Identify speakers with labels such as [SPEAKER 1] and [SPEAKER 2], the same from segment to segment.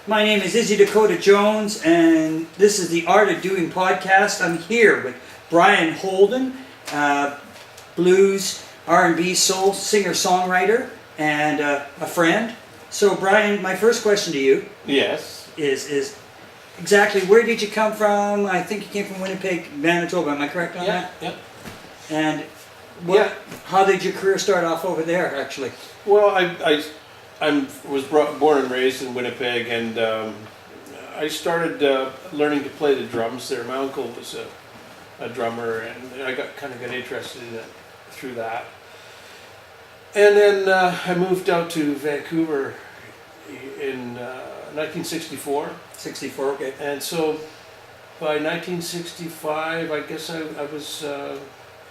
[SPEAKER 1] My name is Izzy Dakota Jones, and this is the Art of Doing podcast. I'm here with Brian Holden, blues, R&B, soul singer-songwriter, and a friend. So, Brian, my first question to you is exactly where did you come from? I think you came from Winnipeg, Manitoba. Am I correct on that?
[SPEAKER 2] Yeah.
[SPEAKER 1] And how did your career start off over there, actually?
[SPEAKER 2] Well, I was born and raised in Winnipeg, and I started learning to play the drums there. My uncle was a drummer, and I kind of got interested in it through that. And then I moved out to Vancouver in 1964.
[SPEAKER 1] 64, okay.
[SPEAKER 2] And so by 1965, I guess I was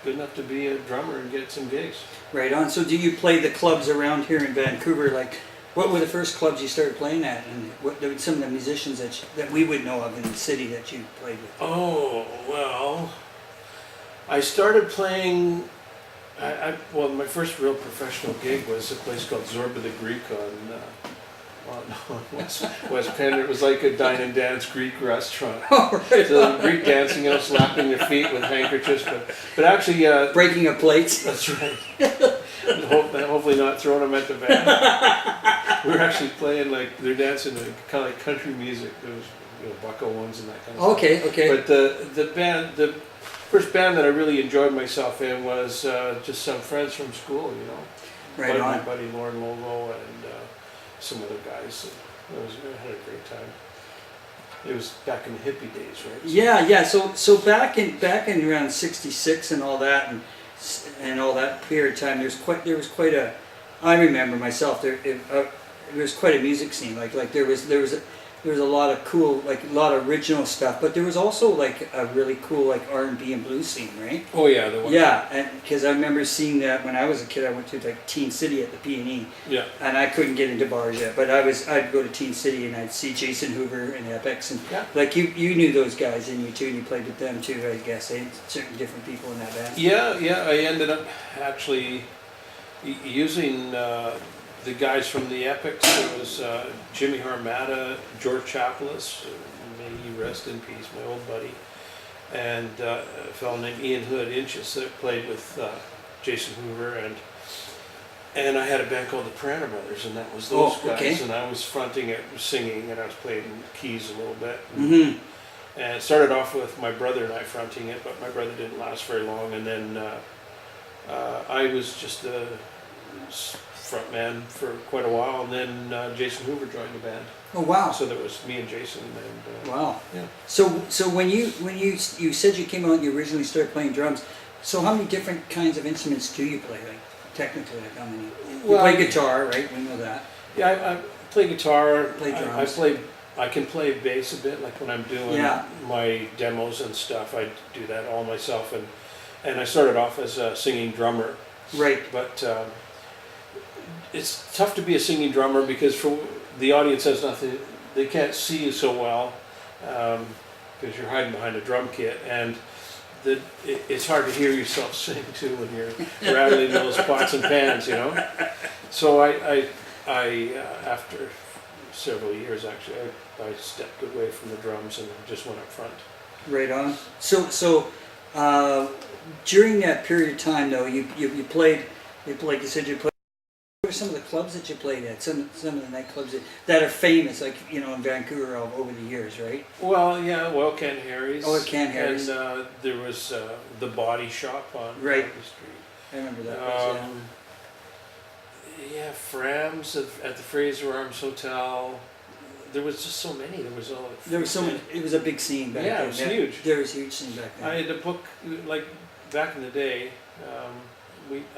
[SPEAKER 2] good enough to be a drummer and get some gigs.
[SPEAKER 1] Right on. So do you play the clubs around here in Vancouver? Like, what were the first clubs you started playing at, and what were some of the musicians that we would know of in the city that you played with?
[SPEAKER 2] Oh, well, I started playing, well, my first real professional gig was a place called Zorba the Greek on West Penn. It was like a dine and dance Greek restaurant.
[SPEAKER 1] Oh, right.
[SPEAKER 2] So Greek dancing, slapping their feet with handkerchiefs, but actually...
[SPEAKER 1] breaking up plates.
[SPEAKER 2] That's right. Hopefully not throwing them at the band. We were actually playing, they're dancing kind of like country music. There was, bucko ones and that kind of stuff.
[SPEAKER 1] Okay.
[SPEAKER 2] But the first band that I really enjoyed myself in was just some friends from school,
[SPEAKER 1] Right on.
[SPEAKER 2] My buddy Lauren Lovo and some other guys. I had a great time. It was back in the hippie days, right?
[SPEAKER 1] Yeah. So back in around '66 and all that, and all that period of time, there was quite a. I remember myself there was quite a music scene. Like there was a lot of cool, a lot of original stuff, but there was also a really cool R&B and blues scene, right?
[SPEAKER 2] Oh yeah, the one.
[SPEAKER 1] Yeah, and because I remember seeing that when I was a kid. I went to Teen City at the P&E.
[SPEAKER 2] Yeah.
[SPEAKER 1] And I couldn't get into bars yet, but I'd go to Teen City and I'd see Jason Hoover and Epics, and you knew those guys, didn't you too? And you played with them too, I guess. They had certain different people in that band.
[SPEAKER 2] Yeah. I ended up actually using. The guys from the Epics. There was Jimmy Harmata, George Chapelis, may he rest in peace, my old buddy, and a fellow named Ian Hood Inches that played with Jason Hoover, and I had a band called the Prana Brothers, and that was those guys,
[SPEAKER 1] okay.
[SPEAKER 2] And I was fronting it, singing, and I was playing keys a little bit.
[SPEAKER 1] Mm-hmm.
[SPEAKER 2] And it started off with my brother and I fronting it, but my brother didn't last very long, and then I was just a front man for quite a while, and then Jason Hoover joined the band.
[SPEAKER 1] Oh wow!
[SPEAKER 2] So there was me and Jason, and
[SPEAKER 1] wow.
[SPEAKER 2] Yeah.
[SPEAKER 1] So when you said you came out and you originally started playing drums, so how many different kinds of instruments do you play? Technically, how many? You play guitar, right? We know that.
[SPEAKER 2] Yeah, I play guitar.
[SPEAKER 1] Play drums.
[SPEAKER 2] I can play bass a bit, like when I'm doing my demos and stuff. I do that all myself, and I started off as a singing drummer.
[SPEAKER 1] Right.
[SPEAKER 2] But it's tough to be a singing drummer because for the audience has nothing, they can't see you so well because you're hiding behind a drum kit, and it's hard to hear yourself sing too when you're rattling those pots and pans, So I after several years actually, I stepped away from the drums and just went up front. Right on.
[SPEAKER 1] So during that period of time, though, you played, like you said, you played. What are some of the clubs that you played at? Some of the nightclubs that are famous, in Vancouver over the years, right?
[SPEAKER 2] Well, yeah, Ken Harry's.
[SPEAKER 1] Oh, Ken Harry's.
[SPEAKER 2] And there was the Body Shop on
[SPEAKER 1] Right.
[SPEAKER 2] the street.
[SPEAKER 1] I remember that place,
[SPEAKER 2] yeah, Fram's at the Fraser Arms Hotel. There was just so many. There was so many.
[SPEAKER 1] It was a big scene back then.
[SPEAKER 2] Yeah, it was huge.
[SPEAKER 1] There was a huge scene back then.
[SPEAKER 2] I had to book, back in the day,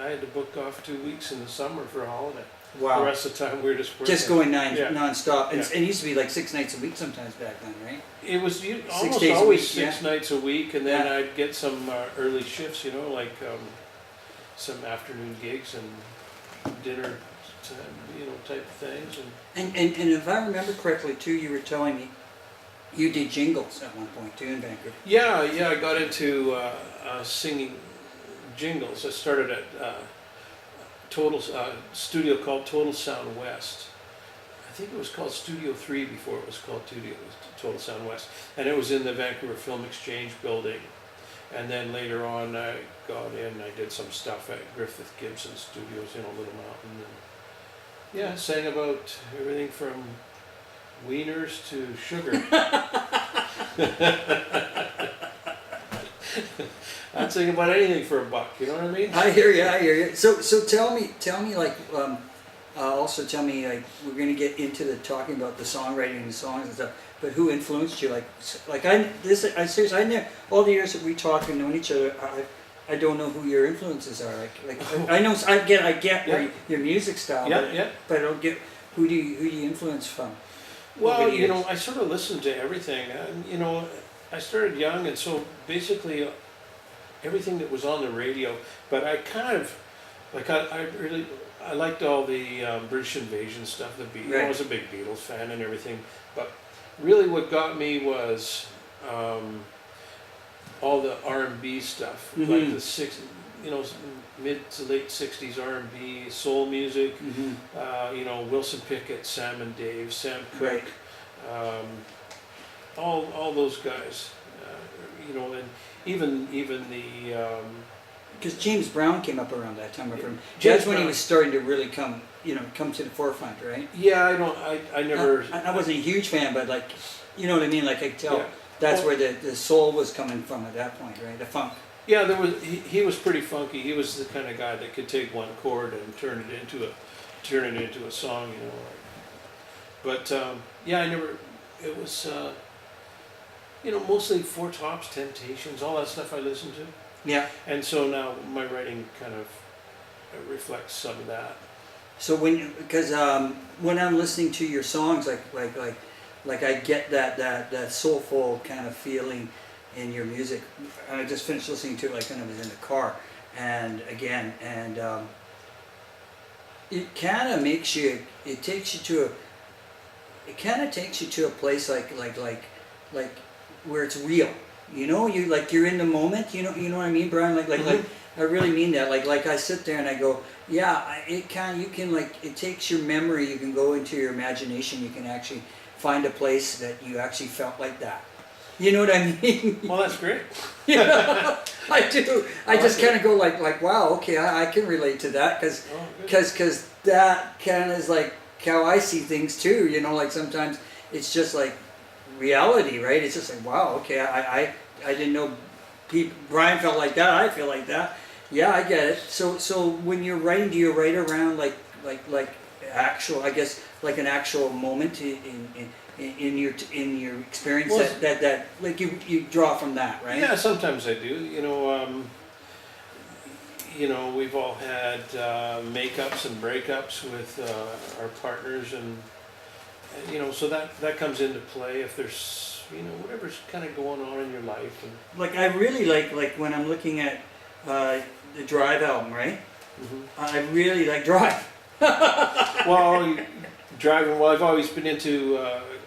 [SPEAKER 2] I had to book off 2 weeks in the summer for a holiday.
[SPEAKER 1] Wow.
[SPEAKER 2] The rest of the time we were just working.
[SPEAKER 1] Just going non-stop. And
[SPEAKER 2] Yeah.
[SPEAKER 1] it used to be 6 nights a week sometimes back then, right?
[SPEAKER 2] It was almost
[SPEAKER 1] days a
[SPEAKER 2] always
[SPEAKER 1] week,
[SPEAKER 2] 6 nights a week, and then
[SPEAKER 1] Yeah.
[SPEAKER 2] I'd get some early shifts, some afternoon gigs and dinner, type of things.
[SPEAKER 1] And if I remember correctly too, you were telling me you did jingles at one point too in Vancouver.
[SPEAKER 2] Yeah, I got into singing jingles. I started at studio called Total Sound West, I think it was called Studio 3 before it was called Total Sound West. And it was in the Vancouver Film Exchange building. And then later on I got in, I did some stuff at Griffith Gibson Studios in a Little Mountain. And yeah, sang about everything from wieners to sugar. I'd sing about anything for $1, you know what I mean?
[SPEAKER 1] I hear you. So tell me, like, also tell me, like, we're gonna get into the talking about the songwriting and the songs and stuff. But who influenced you? Like I seriously, I never, all the years that we talk and known each other, I don't know who your influences are. I know, I get your music style, but I don't get who do you influence from?
[SPEAKER 2] Well, you know, I sort of listened to everything. You know, I started young, and so basically everything that was on the radio. But I kind of like I liked all the British Invasion stuff. The Beatles.
[SPEAKER 1] Right.
[SPEAKER 2] I was a big Beatles fan and everything. But really, what got me was all the R&B stuff, like the mid to late '60s R&B, soul music. You know, Wilson Pickett, Sam and Dave, Sam Cooke,
[SPEAKER 1] right.
[SPEAKER 2] all those guys. You know, and even the
[SPEAKER 1] because James Brown came up around that time.
[SPEAKER 2] James
[SPEAKER 1] when he
[SPEAKER 2] Brown
[SPEAKER 1] was starting to really come to the forefront, right?
[SPEAKER 2] Yeah, I never.
[SPEAKER 1] I wasn't a huge fan, but like, you know what I mean. Like I tell,
[SPEAKER 2] Yeah.
[SPEAKER 1] that's where the soul was coming from at that point, right? The funk.
[SPEAKER 2] Yeah, there was. He was pretty funky. He was the kind of guy that could take one chord and turn it into a song, you know. But yeah, I never. It was. You know, mostly Four Tops, Temptations, all that stuff I listened to.
[SPEAKER 1] Yeah.
[SPEAKER 2] And so now my writing kind of reflects some of that.
[SPEAKER 1] So because when I'm listening to your songs, like I get that soulful kind of feeling in your music. I just finished listening to it like when I was in the car, and again, and it kind of makes you. It takes you to a. It kind of takes you to a place like where it's real. You know, you're in the moment. You know what I mean, Brian? Like I really mean that. Like I sit there and I go, yeah. You can it takes your memory. You can go into your imagination. You can actually find a place that you actually felt like that. You know what I mean?
[SPEAKER 2] Well, that's great.
[SPEAKER 1] Yeah, I do. I just kind of go like, wow, okay, I can relate to that because that kind of is like how I see things too. You know, like sometimes it's just like reality, right? It's just like, wow, okay, I didn't know Brian felt like that. I feel like that. Yeah, I get it. So when you're writing, do you write around like actual, I guess, like an actual moment in your experience, well, that like you draw from that, right?
[SPEAKER 2] Yeah, sometimes I do. You know, we've all had makeups and breakups with our partners, and you know, so that comes into play if there's, you know, whatever's kind of going on in your life. And
[SPEAKER 1] like I really like when I'm looking at the Drive album, right? I really like Drive.
[SPEAKER 2] Well, driving. Well, I've always been into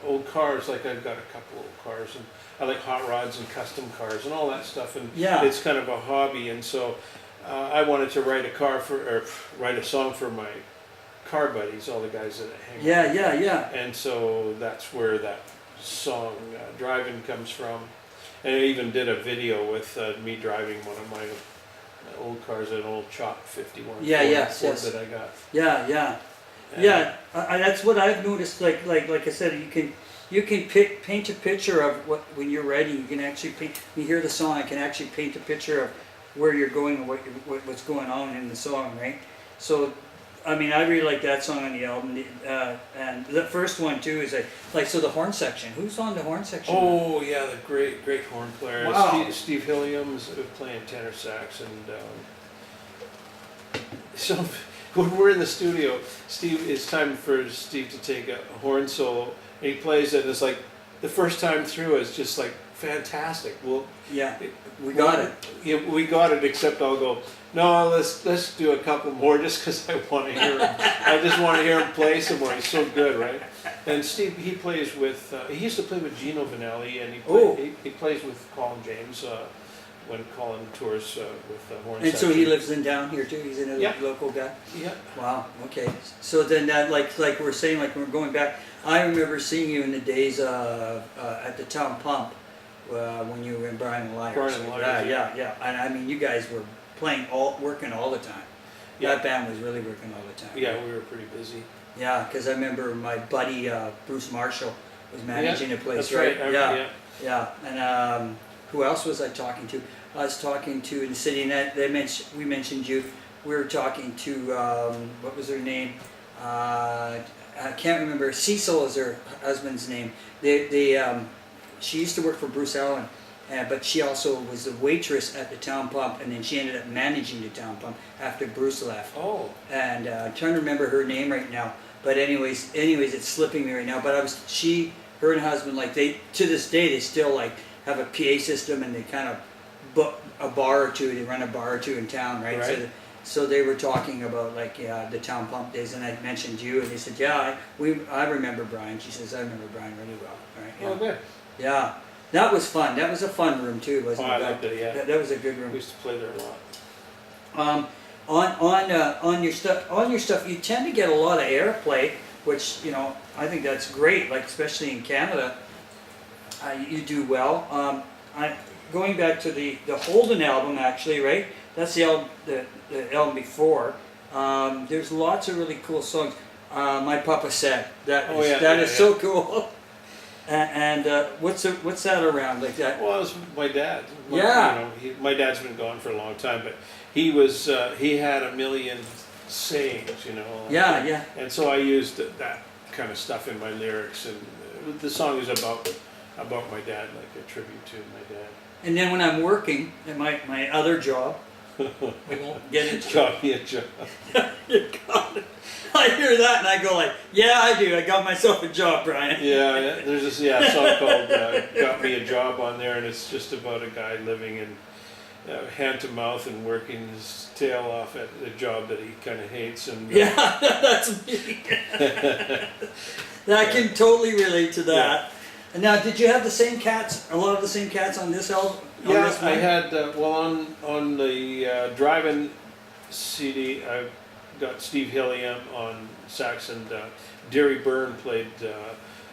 [SPEAKER 2] old cars. Like I've got a couple old cars, and I like hot rods and custom cars and all that stuff. And
[SPEAKER 1] yeah,
[SPEAKER 2] it's kind of a hobby. And so I wanted to write a song for my car buddies, all the guys that hang out.
[SPEAKER 1] Yeah.
[SPEAKER 2] And so that's where that song "Driving" comes from. And I even did a video with me driving one of my old cars, an old Chalk 51 Ford that I got.
[SPEAKER 1] Yeah. That's what I've noticed. Like I said, you can paint a picture of what when you're writing. You can actually paint. You hear the song, I can actually paint a picture of where you're going and what's going on in the song, right? So, I mean, I really like that song on the album, and the first one too is so the horn section. Who's on the horn section?
[SPEAKER 2] Oh yeah, the great horn player.
[SPEAKER 1] Wow.
[SPEAKER 2] Steve Hilliam's playing tenor sax, and so when we're in the studio, it's time for Steve to take a horn solo, and he plays it, and it's like the first time through is just like fantastic. Well,
[SPEAKER 1] yeah, we got it.
[SPEAKER 2] Yeah, we got it. Except I'll go, no, let's do a couple more just because I want to hear him. I just want to hear him play some more. He's so good, right? And Steve, he plays with. He used to play with Gino Vanelli, and he plays with Colin James. when calling tours with the horn
[SPEAKER 1] And
[SPEAKER 2] section.
[SPEAKER 1] so he lives in down here too. He's a
[SPEAKER 2] Yeah.
[SPEAKER 1] local guy.
[SPEAKER 2] Yeah.
[SPEAKER 1] Wow. Okay. So then that like we're saying, like we're going back. I remember seeing you in the days at the town pump when you were in Brian and Lyers.
[SPEAKER 2] Brian and Lyers,
[SPEAKER 1] yeah. And I mean, you guys were working all the time.
[SPEAKER 2] Yeah.
[SPEAKER 1] That band was really working all the time.
[SPEAKER 2] Yeah, we were pretty busy.
[SPEAKER 1] Yeah, because I remember my buddy Bruce Marshall was managing a place.
[SPEAKER 2] That's right.
[SPEAKER 1] Yeah. And who else was I talking to? I was talking to in the city, and we mentioned you. We were talking to what was her name? I can't remember. Cecil is her husband's name. She used to work for Bruce Allen, but she also was the waitress at the town pump, and then she ended up managing the town pump after Bruce left.
[SPEAKER 2] Oh.
[SPEAKER 1] And I'm trying to remember her name right now. But anyways, it's slipping me right now. But her and her husband, like to this day, they still like have a PA system, and they kind of book a bar or two. They run a bar or two in town, right?
[SPEAKER 2] Right.
[SPEAKER 1] So they were talking about like the town pump days, and I mentioned you, and they said, yeah, I remember Brian. She says, I remember Brian really well. Right? Yeah.
[SPEAKER 2] Oh, good.
[SPEAKER 1] Yeah, that was fun. That was a fun room too, wasn't it?
[SPEAKER 2] I liked it. Yeah.
[SPEAKER 1] That was a good room.
[SPEAKER 2] We used to play there a lot.
[SPEAKER 1] On your stuff, you tend to get a lot of airplay, which I think that's great. Like especially in Canada, you do well. Going back to the Holden album, actually, right? That's the album before. There's lots of really cool songs. My Papa Said that is so cool. And what's that around like that?
[SPEAKER 2] Well, it was my dad.
[SPEAKER 1] Yeah.
[SPEAKER 2] My dad's been gone for a long time, but he had a million sayings,
[SPEAKER 1] Yeah.
[SPEAKER 2] And so I used that kind of stuff in my lyrics, and the song is about my dad, like a tribute to my dad.
[SPEAKER 1] And then when I'm working at my other job, we won't get into
[SPEAKER 2] Got me a job.
[SPEAKER 1] You got it. I hear that and I go like, yeah, I do. I got myself a job, Brian.
[SPEAKER 2] Yeah, there's this song called "Got Me a Job" on there, and it's just about a guy living in hand to mouth and working his tail off at a job that he kind of hates. And
[SPEAKER 1] Yeah, that's me. I can totally relate to that. And now, did you have the same cats? A lot of the same cats on this album?
[SPEAKER 2] Yeah, I had on the driving CD. I got Steve Hilliam on sax, and Derry Byrne played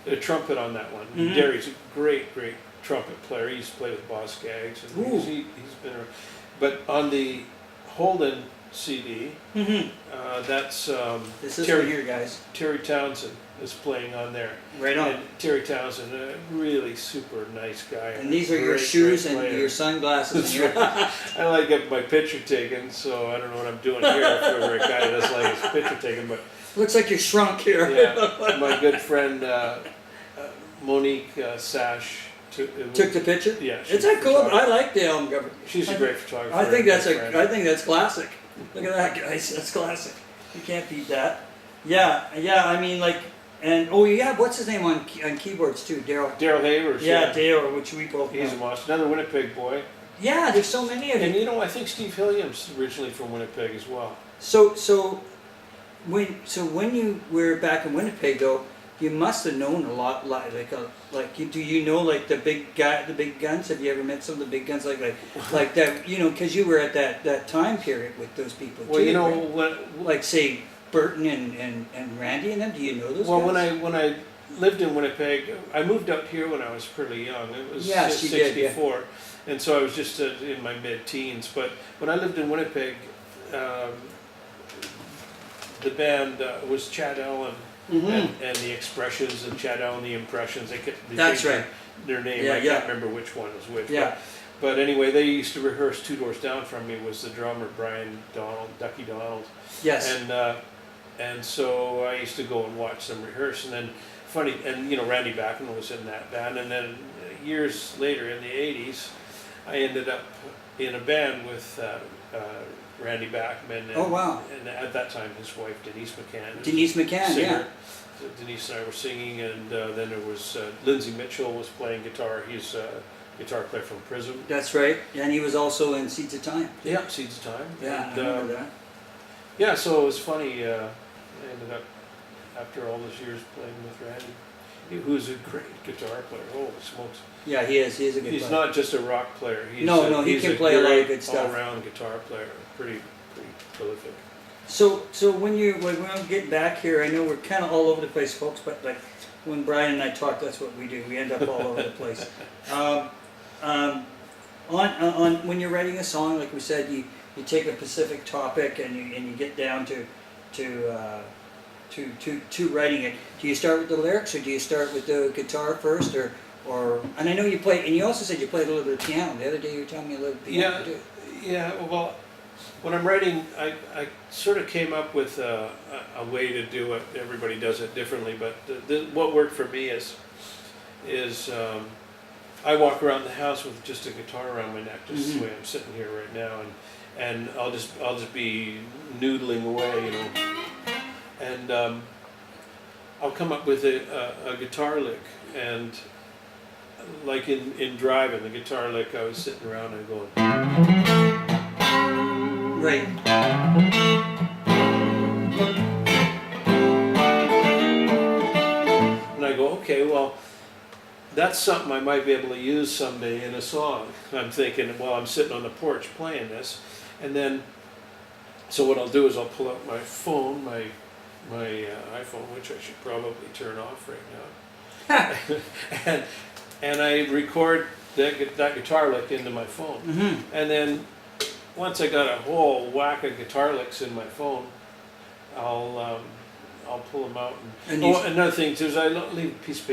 [SPEAKER 2] a trumpet on that one.
[SPEAKER 1] Mhm.
[SPEAKER 2] Derry's a great trumpet player. He used to play with Boss Skaggs, and he's been around. But on the Holden CD, that's
[SPEAKER 1] This is right here, guys.
[SPEAKER 2] Terry Townsend is playing on there.
[SPEAKER 1] Right on.
[SPEAKER 2] And Terry Townsend, a really super nice guy.
[SPEAKER 1] And these are your shoes and your sunglasses. And
[SPEAKER 2] I like get my picture taken, so I don't know what I'm doing here if we're a guy that doesn't like his picture taken. But
[SPEAKER 1] looks like you're shrunk here.
[SPEAKER 2] yeah, my good friend Monique Sash
[SPEAKER 1] Took the picture.
[SPEAKER 2] Yeah,
[SPEAKER 1] It's a cool. I like the album cover.
[SPEAKER 2] She's a great photographer.
[SPEAKER 1] I think that's classic. Look at that, guys. That's classic. You can't beat that. Yeah. I mean, like, and what's his name on keyboards too? Daryl.
[SPEAKER 2] Daryl Havers.
[SPEAKER 1] Yeah, Daryl, which we both know.
[SPEAKER 2] He's a monster. Another Winnipeg boy.
[SPEAKER 1] Yeah, there's so many of them.
[SPEAKER 2] And I think Steve Hilliam's originally from Winnipeg as well.
[SPEAKER 1] So when you were back in Winnipeg though, you must have known a lot, do you know like the big guns? Have you ever met some of the big guns like that? Because you were at that time period with those people too.
[SPEAKER 2] Well,
[SPEAKER 1] right? Like say Burton and Randy and them. Do you know those?
[SPEAKER 2] Well,
[SPEAKER 1] guys?
[SPEAKER 2] when I lived in Winnipeg, I moved up here when I was pretty young. It was 64, and so I was just in my mid-teens. But when I lived in Winnipeg, the band was Chad Allen. And the Expressions and Chad Allen, the Impressions.
[SPEAKER 1] That's right.
[SPEAKER 2] Their name.
[SPEAKER 1] Yeah,
[SPEAKER 2] I can't remember which one was which.
[SPEAKER 1] Yeah.
[SPEAKER 2] But anyway, they used to rehearse 2 doors down from me. Was the drummer Brian Ducky Donald.
[SPEAKER 1] Yes.
[SPEAKER 2] And so I used to go and watch them rehearse. And then funny, and Randy Bachman was in that band. And then years later, in the '80s, I ended up in a band with Randy Bachman. And,
[SPEAKER 1] oh wow!
[SPEAKER 2] And at that time, his wife Denise McCann.
[SPEAKER 1] Denise McCann,
[SPEAKER 2] singer.
[SPEAKER 1] yeah.
[SPEAKER 2] Denise and I were singing, and then there was Lindsay Mitchell was playing guitar. He's a guitar player from Prism.
[SPEAKER 1] That's right, and he was also in Seeds of Time.
[SPEAKER 2] Yeah, Seeds of Time.
[SPEAKER 1] Yeah,
[SPEAKER 2] and,
[SPEAKER 1] I remember that.
[SPEAKER 2] Yeah, so it was funny. I ended up after all those years playing with Randy. who's a great guitar player. Holy smokes!
[SPEAKER 1] Yeah, he is. He is a good
[SPEAKER 2] He's
[SPEAKER 1] player.
[SPEAKER 2] not just a rock player. He's
[SPEAKER 1] No, he can play a lot of good stuff.
[SPEAKER 2] All-around guitar player. Pretty prolific.
[SPEAKER 1] So when I'm getting back here, I know we're kind of all over the place, folks, but like when Brian and I talk, that's what we do. We end up all over the place. On when you're writing a song, like we said, you take a specific topic and you get down to writing it. Do you start with the lyrics, or do you start with the guitar first, or? And I know you play, and you also said you played a little bit of piano. The other day you were telling me a little bit of piano too.
[SPEAKER 2] Yeah. Well, when I'm writing, I sort of came up with a way to do it. Everybody does it differently, but what worked for me is I walk around the house with just a guitar around my neck, just the way I'm sitting here right now, and I'll just be noodling away, you know, and I'll come up with a guitar lick, and like in driving, the guitar lick, I was sitting around and going.
[SPEAKER 1] Right.
[SPEAKER 2] And I go, okay, well, that's something I might be able to use someday in a song. I'm thinking while I'm sitting on the porch playing this, and then, so what I'll do is I'll pull out my phone, my iPhone, which I should probably turn off right now, and I record that guitar lick into my phone, and then once I got a whole whack of guitar licks in my phone, I'll pull them out. And another thing too is I leave a piece of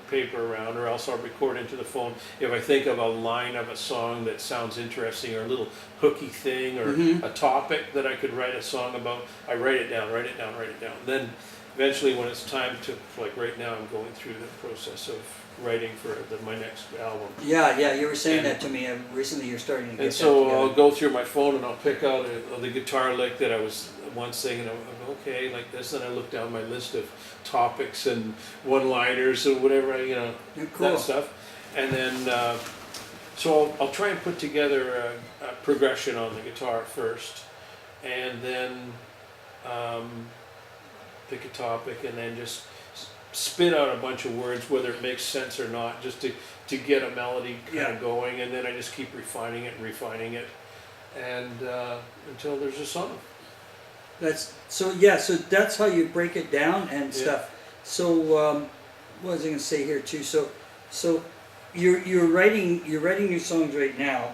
[SPEAKER 2] paper around, or else I'll record into the phone if I think of a line of a song that sounds interesting, or a little hooky thing, or a topic that I could write a song about. I write it down. Then eventually, when it's time to, like right now, I'm going through the process of writing for my next album.
[SPEAKER 1] Yeah, you were saying that to me recently. You're starting to get
[SPEAKER 2] and so
[SPEAKER 1] that together.
[SPEAKER 2] I'll go through my phone and I'll pick out the guitar lick that I was once thinking of, okay, like this. Then I look down my list of topics and one-liners and whatever, that stuff. And then, so I'll try and put together a progression on the guitar first, and then pick a topic, and then just spit out a bunch of words, whether it makes sense or not, just to get a melody kind of going, and then I just keep refining it, and until there's a song.
[SPEAKER 1] So that's how you break it down and stuff. So what was I going to say here too? So you're writing your songs right now,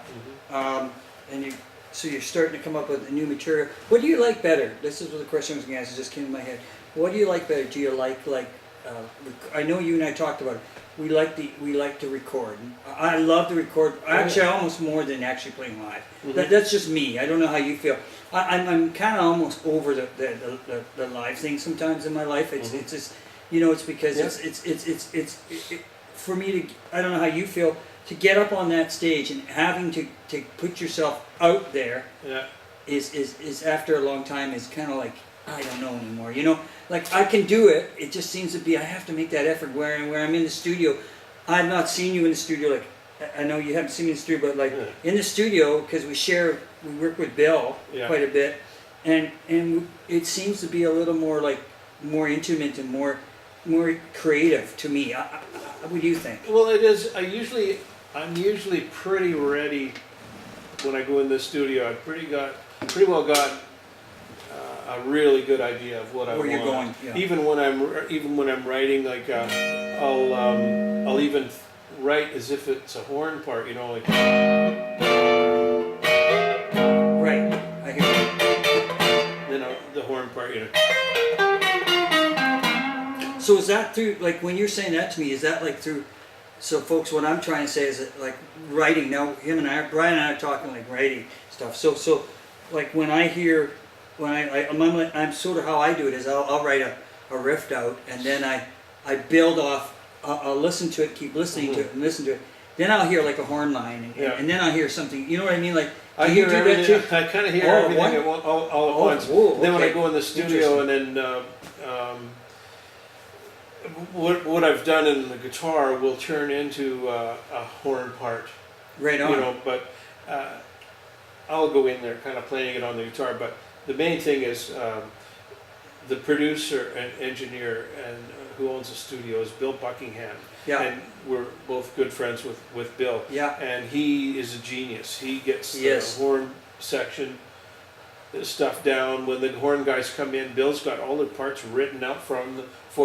[SPEAKER 1] and you're starting to come up with new material. What do you like better? This is what the question I was going to ask. It just came in my head. What do you like better? Do you like I know you and I talked about it. We like to record. I love to record. Actually, almost more than actually playing live. That's just me. I don't know how you feel. I'm kind of almost over the live thing sometimes in my life. It's just it's because it's for me to. I don't know how you feel, to get up on that stage and having to put yourself out there. Is after a long time is kind of like, I don't know anymore. Like I can do it. It just seems to be I have to make that effort. Where I'm in the studio, I've not seen you in the studio. Like I know you haven't seen me in the studio, but like in the studio, because we work with Bill quite a bit, and it seems to be a little more intimate and more creative to me. What do you think?
[SPEAKER 2] Well, it is. I'm usually pretty ready when I go in the studio. I've pretty well got a really good idea of what I want.
[SPEAKER 1] Where you're going,
[SPEAKER 2] Even when I'm writing, like I'll even write as if it's a horn part, like.
[SPEAKER 1] Right, I hear you.
[SPEAKER 2] Then the horn part,
[SPEAKER 1] So is that through, like when you're saying that to me, is that like through? So folks, what I'm trying to say is that like writing. Now Brian and I are talking like writing stuff. So like when I hear. I'm sort of how I do it is I'll write a riff out, and then I build off. I'll listen to it, keep listening to it, and listen to it. Then I'll hear like a horn line, and then I'll hear something. You know what I mean? Like
[SPEAKER 2] I hear everything. I kind of hear everything all at once.
[SPEAKER 1] Whoa,
[SPEAKER 2] then when I go in the studio, and then what I've done in the guitar will turn into a horn part.
[SPEAKER 1] Right on.
[SPEAKER 2] But I'll go in there kind of playing it on the guitar, but. The main thing is the producer and engineer and who owns the studio, is Bill Buckingham.
[SPEAKER 1] Yeah.
[SPEAKER 2] And we're both good friends with Bill.
[SPEAKER 1] Yeah.
[SPEAKER 2] And he is a genius. He gets the
[SPEAKER 1] Yes.
[SPEAKER 2] horn section stuff down. When the horn guys come in, Bill's got all the parts written out for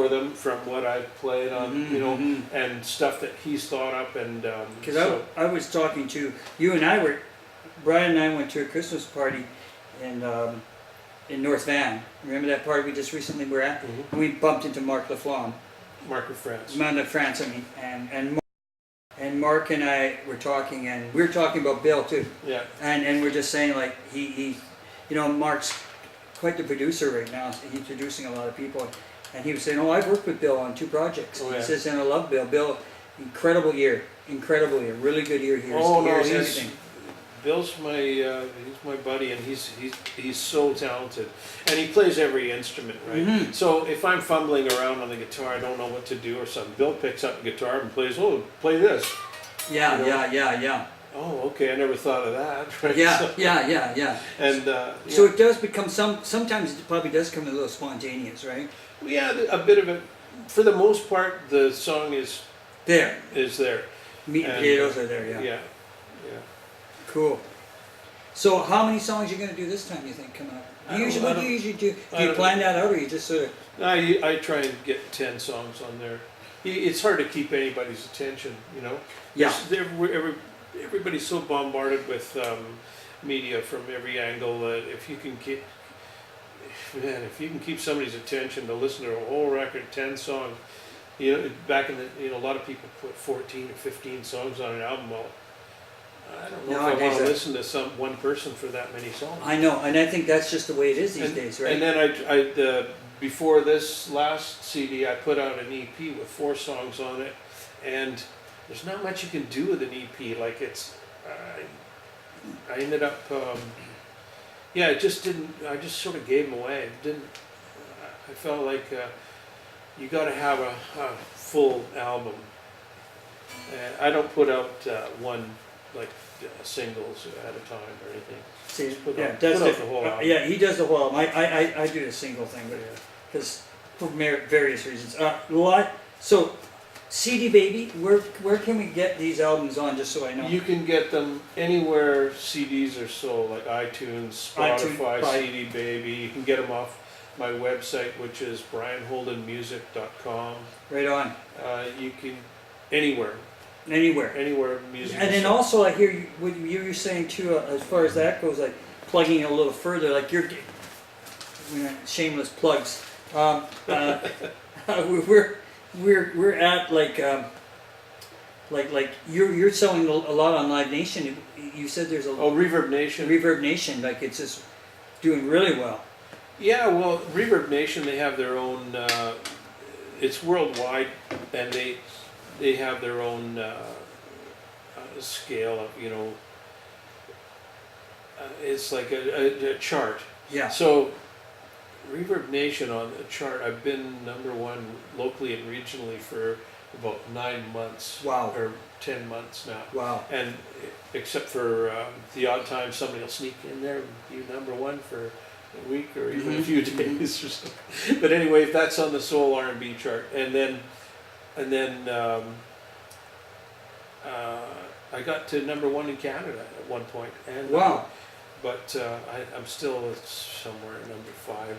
[SPEAKER 2] them from what I've played on, you know, and stuff that he's thought up. And
[SPEAKER 1] Because
[SPEAKER 2] so,
[SPEAKER 1] I was talking to you and I were, Brian and I went to a Christmas party in North Van. Remember that party we just recently were at? And we bumped into Mark Laflamme.
[SPEAKER 2] Mark of France.
[SPEAKER 1] Man of France, I mean, and Mark and I were talking, and we were talking about Bill too.
[SPEAKER 2] Yeah.
[SPEAKER 1] And we're just saying, like, he you know, Mark's quite the producer right now. He's producing a lot of people, and he was saying, oh, I've worked with Bill on 2 projects.
[SPEAKER 2] Oh, yeah.
[SPEAKER 1] He says, and I love Bill. Bill, incredible year, really good year. Everything.
[SPEAKER 2] Bill's he's my buddy, and he's so talented, and he plays every instrument, right? So if I'm fumbling around on the guitar, I don't know what to do or something, Bill picks up the guitar and plays. Oh, play this.
[SPEAKER 1] Yeah,
[SPEAKER 2] you know?
[SPEAKER 1] yeah.
[SPEAKER 2] Oh, okay. I never thought of that. Right?
[SPEAKER 1] Yeah,
[SPEAKER 2] so,
[SPEAKER 1] yeah.
[SPEAKER 2] And
[SPEAKER 1] so it does become sometimes it probably does come a little spontaneous, right?
[SPEAKER 2] yeah, a bit of it. For the most part, the song is
[SPEAKER 1] There, meat and
[SPEAKER 2] And,
[SPEAKER 1] potatoes are there. Yeah.
[SPEAKER 2] Yeah.
[SPEAKER 1] Cool. So how many songs are you going to do this time, you think, coming up? What do you usually do? Do you plan that out, or you just sort of...
[SPEAKER 2] I try and get 10 songs on there. It's hard to keep anybody's attention, you know?
[SPEAKER 1] Yeah.
[SPEAKER 2] Everybody's so bombarded with media from every angle that if you can keep somebody's attention to listen to a whole record, 10 songs, you know, back in the, you know, a lot of people put 14 or 15 songs on an album. Well, I don't know if I want to listen to one person for that many songs.
[SPEAKER 1] I know, and I think that's just the way it is these days, right?
[SPEAKER 2] And then before this last CD, I put out an EP with 4 songs on it, and there's not much you can do with an EP. Like I ended up, it just didn't. I just sort of gave them away. I felt like you got to have a full album. I don't put out one like singles at a time or anything.
[SPEAKER 1] See,
[SPEAKER 2] put
[SPEAKER 1] yeah,
[SPEAKER 2] out
[SPEAKER 1] that's
[SPEAKER 2] the whole album.
[SPEAKER 1] yeah, he does the whole album. I do the single thing, but because for various reasons. So, CD Baby, where can we get these albums on? Just so I know.
[SPEAKER 2] You can get them anywhere CDs are sold, like iTunes, Spotify, CD Baby. You can get them off my website, which is brianholdenmusic.com.
[SPEAKER 1] Right on.
[SPEAKER 2] You can anywhere music.
[SPEAKER 1] And then also I hear what you were saying too, as far as that goes, like plugging it a little further, like shameless plugs. We're at like you're selling a lot on Live Nation. You said there's
[SPEAKER 2] Reverb Nation.
[SPEAKER 1] Reverb Nation, like it's just doing really well.
[SPEAKER 2] Yeah, well, Reverb Nation, they have their own. It's worldwide, and they have their own scale of, you know. It's like a chart.
[SPEAKER 1] Yeah.
[SPEAKER 2] So, Reverb Nation on the chart, I've been #1 locally and regionally for about 9 months.
[SPEAKER 1] Wow.
[SPEAKER 2] Or 10 months now.
[SPEAKER 1] Wow.
[SPEAKER 2] And except for the odd time somebody will sneak in there and be #1 for a week or even a few days or something. But anyway, that's on the Soul R&B chart. And then I got to #1 in Canada at one point. And,
[SPEAKER 1] wow.
[SPEAKER 2] But I'm still somewhere at #5 or.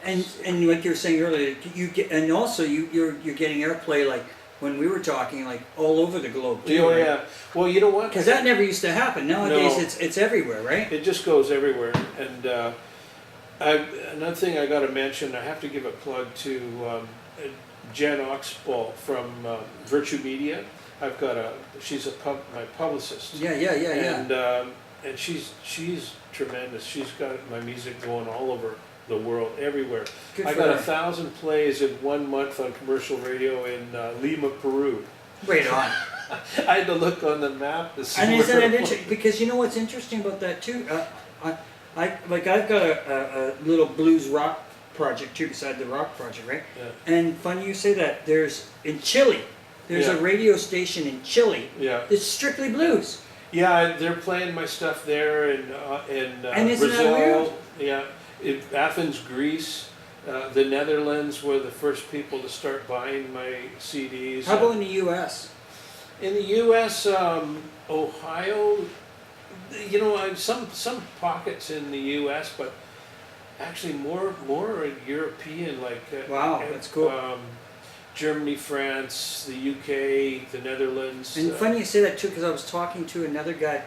[SPEAKER 1] And like you were saying earlier, you get, and also you're getting airplay like when we were talking, like all over the globe too.
[SPEAKER 2] Oh
[SPEAKER 1] right?
[SPEAKER 2] yeah. Well, you know what?
[SPEAKER 1] Because that never used to happen. Nowadays,
[SPEAKER 2] No.
[SPEAKER 1] it's everywhere, right?
[SPEAKER 2] It just goes everywhere. And another thing I got to mention, I have to give a plug to Jen Oxball from Virtue Media. I've got she's my publicist.
[SPEAKER 1] Yeah.
[SPEAKER 2] And she's tremendous. She's got my music going all over the world, everywhere.
[SPEAKER 1] Good
[SPEAKER 2] I
[SPEAKER 1] for
[SPEAKER 2] got
[SPEAKER 1] her.
[SPEAKER 2] 1,000 plays in 1 month on commercial radio in Lima, Peru.
[SPEAKER 1] Right on.
[SPEAKER 2] I had to look on the map to see.
[SPEAKER 1] And isn't
[SPEAKER 2] where
[SPEAKER 1] it
[SPEAKER 2] it was.
[SPEAKER 1] interesting? Because you know what's interesting about that too? I've got a little blues rock project too, beside the rock project, right?
[SPEAKER 2] Yeah.
[SPEAKER 1] And funny you say that. There's in Chile. There's a radio station in Chile.
[SPEAKER 2] Yeah.
[SPEAKER 1] It's strictly blues.
[SPEAKER 2] Yeah, they're playing my stuff there in
[SPEAKER 1] And isn't that
[SPEAKER 2] Brazil.
[SPEAKER 1] weird?
[SPEAKER 2] Yeah, in Athens, Greece. The Netherlands were the first people to start buying my CDs.
[SPEAKER 1] How about in the U.S.?
[SPEAKER 2] In the U.S., Ohio, you know, some pockets in the U.S., but actually more European, like
[SPEAKER 1] Wow, that's cool.
[SPEAKER 2] Germany, France, the UK, the Netherlands.
[SPEAKER 1] And funny you say that too, because I was talking to another guy,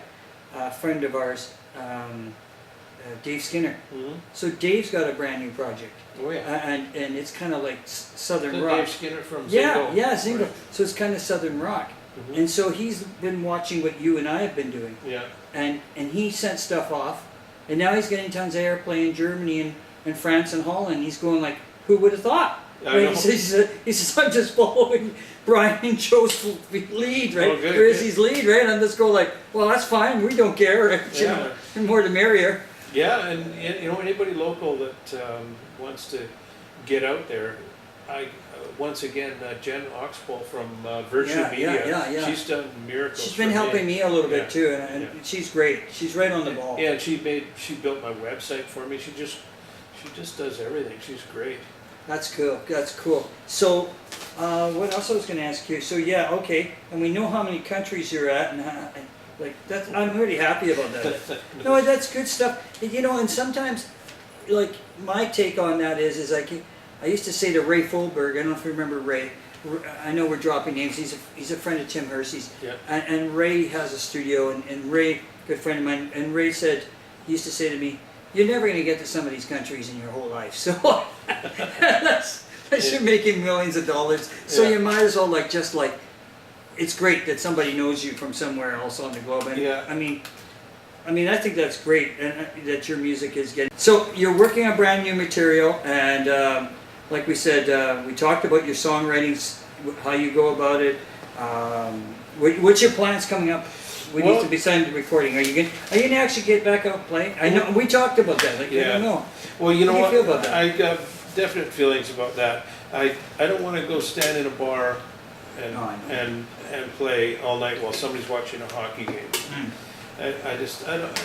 [SPEAKER 1] a friend of ours, Dave Skinner.
[SPEAKER 2] Mhm.
[SPEAKER 1] So Dave's got a brand new project,
[SPEAKER 2] Oh yeah.
[SPEAKER 1] and it's kind of like Southern
[SPEAKER 2] Isn't
[SPEAKER 1] rock.
[SPEAKER 2] Dave Skinner from
[SPEAKER 1] Yeah,
[SPEAKER 2] Zingo?
[SPEAKER 1] yeah, Zingo.
[SPEAKER 2] Right.
[SPEAKER 1] So it's kind of Southern rock.
[SPEAKER 2] Mhm.
[SPEAKER 1] And so he's been watching what you and I have been doing,
[SPEAKER 2] Yeah.
[SPEAKER 1] and he sent stuff off, and now he's getting tons of airplay in Germany and France and Holland. He's going like, who would have thought?
[SPEAKER 2] I know.
[SPEAKER 1] He says, I'm just following Brian and Joe's lead, right?
[SPEAKER 2] Oh, good,
[SPEAKER 1] Or is
[SPEAKER 2] good.
[SPEAKER 1] his lead, right? And just go like, well, that's fine. We don't care. Right? You
[SPEAKER 2] Yeah.
[SPEAKER 1] know, the more the merrier.
[SPEAKER 2] Yeah, and you know, anybody local that wants to get out there, once again, Jen Oxbow from Virtue
[SPEAKER 1] Yeah,
[SPEAKER 2] Media,
[SPEAKER 1] yeah.
[SPEAKER 2] she's done miracles.
[SPEAKER 1] She's been
[SPEAKER 2] for
[SPEAKER 1] helping me a little
[SPEAKER 2] Yeah,
[SPEAKER 1] bit too, and
[SPEAKER 2] yeah.
[SPEAKER 1] she's great. She's right on the ball.
[SPEAKER 2] Yeah, and she built my website for me. She just does everything. She's great.
[SPEAKER 1] That's cool. That's cool. So, what else I was going to ask you? So yeah, okay, and we know how many countries you're at, and like that's. I'm really happy about that. No, that's good stuff. You know, and sometimes, like my take on that is I used to say to Ray Folberg. I don't know if you remember Ray. I know we're dropping names. He's a friend of Tim Hersey's.
[SPEAKER 2] Yeah.
[SPEAKER 1] And Ray has a studio, and Ray, good friend of mine, and Ray said, he used to say to me, you're never going to get to some of these countries in your whole life. So unless you're making millions of dollars. So
[SPEAKER 2] Yeah.
[SPEAKER 1] you might as well it's great that somebody knows you from somewhere else on the globe. And
[SPEAKER 2] Yeah.
[SPEAKER 1] I mean, I think that's great, and that your music is getting. So you're working on brand new material, and like we said, we talked about your songwriting, how you go about it. What's your plans coming up? We need to be signed to recording. Are you gonna actually get back out playing? I know we talked about that. Like, I
[SPEAKER 2] Yeah.
[SPEAKER 1] don't know.
[SPEAKER 2] Well, you know
[SPEAKER 1] How
[SPEAKER 2] what?
[SPEAKER 1] do you feel about that?
[SPEAKER 2] I got definite feelings about that. I don't want to go stand in a bar and
[SPEAKER 1] No, I know.
[SPEAKER 2] and play all night while somebody's watching a hockey game. I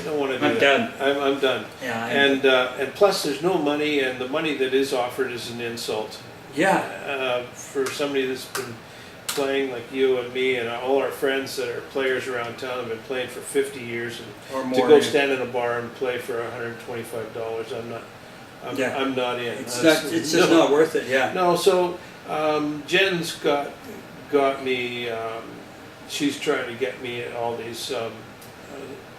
[SPEAKER 2] don't want to do
[SPEAKER 1] I'm
[SPEAKER 2] that.
[SPEAKER 1] done.
[SPEAKER 2] I'm done.
[SPEAKER 1] Yeah.
[SPEAKER 2] And plus, there's no money, and the money that is offered is an insult.
[SPEAKER 1] Yeah.
[SPEAKER 2] For somebody that's been playing like you and me and all our friends that are players around town have been playing for 50 years, and
[SPEAKER 1] Or
[SPEAKER 2] to
[SPEAKER 1] more.
[SPEAKER 2] go stand in a bar and play for $125,
[SPEAKER 1] Yeah.
[SPEAKER 2] I'm not in.
[SPEAKER 1] It's
[SPEAKER 2] That's-
[SPEAKER 1] not. It's just not worth it. Yeah.
[SPEAKER 2] No, so Jen's got me. She's trying to get me at all these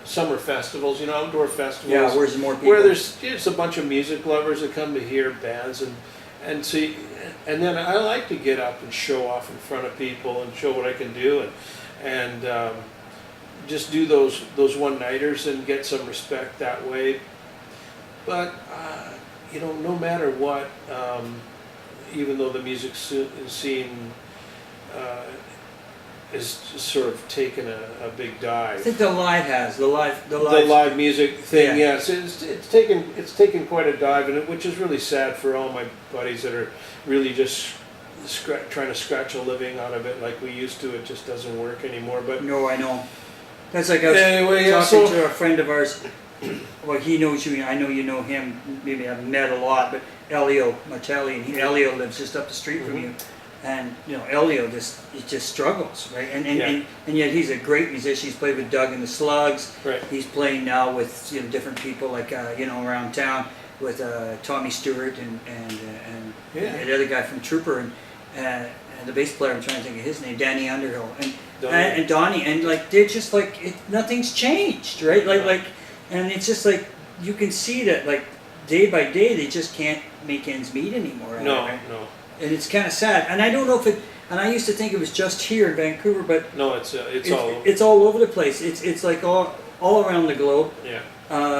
[SPEAKER 2] summer festivals, you know, outdoor festivals.
[SPEAKER 1] Yeah. Where's more people?
[SPEAKER 2] Where there's just a bunch of music lovers that come to hear bands and see, and then I like to get up and show off in front of people and show what I can do, and just do those one-nighters and get some respect that way. But you know, no matter what, even though the music scene is just sort of taken a big dive.
[SPEAKER 1] I think the
[SPEAKER 2] live music thing,
[SPEAKER 1] Yeah.
[SPEAKER 2] yes, it's taken quite a dive, which is really sad for all my buddies that are really just trying to scratch a living out of it like we used to. It just doesn't work anymore. But
[SPEAKER 1] No, I know. That's like I was
[SPEAKER 2] anyway, yeah,
[SPEAKER 1] talking
[SPEAKER 2] so
[SPEAKER 1] to a friend of ours. Well, he knows you. I know you know him. Maybe I've met a lot, but Elio Martelli, and Elio lives just up the street from you. And you know, Elio just struggles, right? And yet he's a great musician. He's played with Doug and the Slugs.
[SPEAKER 2] right,
[SPEAKER 1] He's playing now with different people like around town with Tommy Stewart and
[SPEAKER 2] Yeah.
[SPEAKER 1] the other guy from Trooper and the bass player. I'm trying to think of his name, Danny Underhill
[SPEAKER 2] Donnie.
[SPEAKER 1] and Donnie, and like they're just like nothing's changed, right? And it's just like you can see that like day by day they just can't make ends meet anymore.
[SPEAKER 2] no,
[SPEAKER 1] right?
[SPEAKER 2] no,
[SPEAKER 1] And it's kind of sad. And I don't know if it. And I used to think it was just here in Vancouver, but
[SPEAKER 2] no, it's all over.
[SPEAKER 1] it's all over the place. It's like all around the globe.
[SPEAKER 2] Yeah,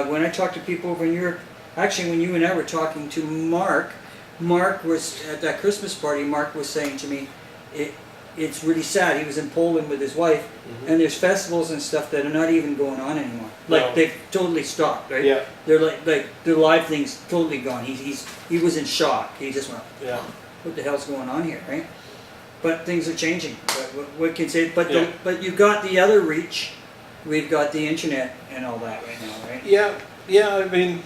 [SPEAKER 1] When I talk to people over in Europe, actually, when you and I were talking to Mark was at that Christmas party. Mark was saying to me, it's really sad. He was in Poland with his wife, and there's festivals and stuff that are not even going on anymore. Like
[SPEAKER 2] No.
[SPEAKER 1] they've totally stopped, right?
[SPEAKER 2] Yeah.
[SPEAKER 1] They're like the live thing's totally gone. He was in shock. He just went,
[SPEAKER 2] yeah,
[SPEAKER 1] what the hell's going on here, right? But things are changing. What can say? But
[SPEAKER 2] Yeah.
[SPEAKER 1] but you got the other reach. We've got the internet and all that right now, right?
[SPEAKER 2] yeah. I mean,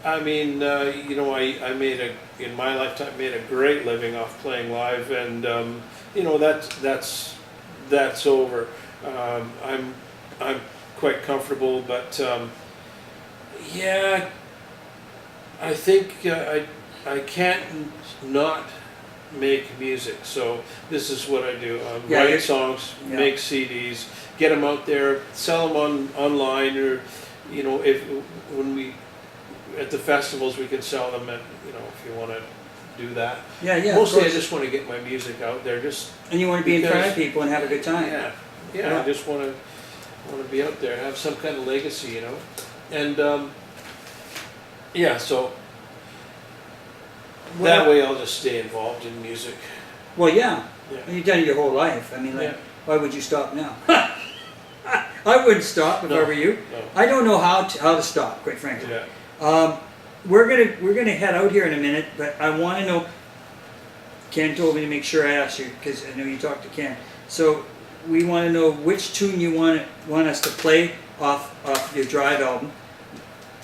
[SPEAKER 2] I mean, you know, I made in my lifetime, made a great living off playing live, and you know, that's over. I'm quite comfortable, but yeah, I think I can't not make music. So this is what I do: write songs, make CDs, get them out there, sell them online, or you know, when we at the festivals we can sell them, and you know, if you want to do that.
[SPEAKER 1] Yeah.
[SPEAKER 2] Mostly, I just want to get my music out there,
[SPEAKER 1] and you want to be in front of people and have a good time.
[SPEAKER 2] Yeah. I just want to be out there, have some kind of legacy, you know, and yeah. So that way, I'll just stay involved in music.
[SPEAKER 1] Well, yeah. You've done it your whole life. I mean, like, why would you stop now? I wouldn't stop if I were you.
[SPEAKER 2] No.
[SPEAKER 1] I don't know how to stop, quite frankly.
[SPEAKER 2] Yeah.
[SPEAKER 1] We're gonna head out here in a minute, but I want to know. Ken told me to make sure I asked you because I know you talked to Ken. So we want to know which tune you want us to play off your Drive album.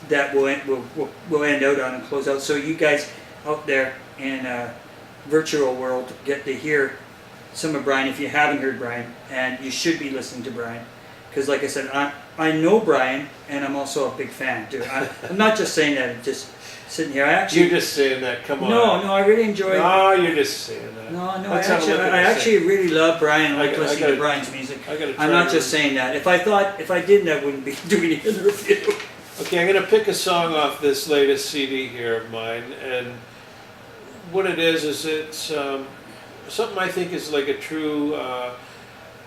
[SPEAKER 1] That we'll end out on and close out. So you guys out there in virtual world get to hear some of Brian if you haven't heard Brian, and you should be listening to Brian. Because like I said, I know Brian, and I'm also a big fan too. I'm not just saying that, I'm just sitting here.
[SPEAKER 2] You're just saying that, come on.
[SPEAKER 1] No, I really enjoy it.
[SPEAKER 2] No, you're just saying that.
[SPEAKER 1] No, I actually really love Brian. I like listening to Brian's music.
[SPEAKER 2] I'm
[SPEAKER 1] not just saying that. If I didn't, I wouldn't be doing an interview.
[SPEAKER 2] Okay, I'm going to pick a song off this latest CD here of mine, and what it is it's something I think is like a true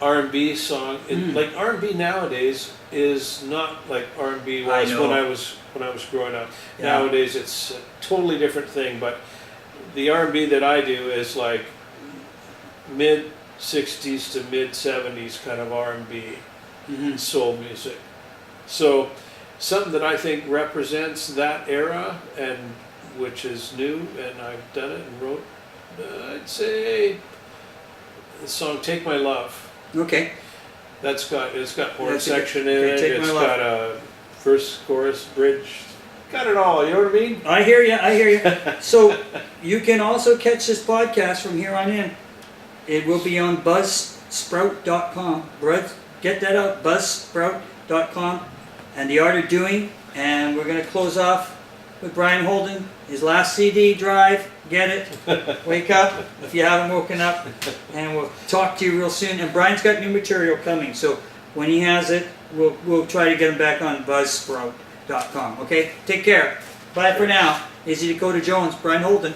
[SPEAKER 2] R&B song. Like R&B nowadays is not like R&B was when I was growing up. Yeah. Nowadays it's a totally different thing. But the R&B that I do is like mid '60s to mid '70s kind of R&B, soul music. So something that I think represents that era, and which is new, and I've done it and wrote. I'd say the song "Take My Love."
[SPEAKER 1] Okay.
[SPEAKER 2] It's got horn section in it.
[SPEAKER 1] It's
[SPEAKER 2] got a verse, chorus, bridge. Got it all. You know what I mean?
[SPEAKER 1] I hear you. So you can also catch this podcast from here on in. It will be on buzzsprout.com. Get that out, buzzsprout.com. And The Art of Doing. And we're going to close off with Brian Holden, his last CD, Drive. Get it? Wake up if you haven't woken up. And we'll talk to you real soon. And Brian's got new material coming. So when he has it, we'll try to get him back on buzzsprout.com. Okay? Take care. Bye for now. Izzy Dakota Jones, Brian Holden.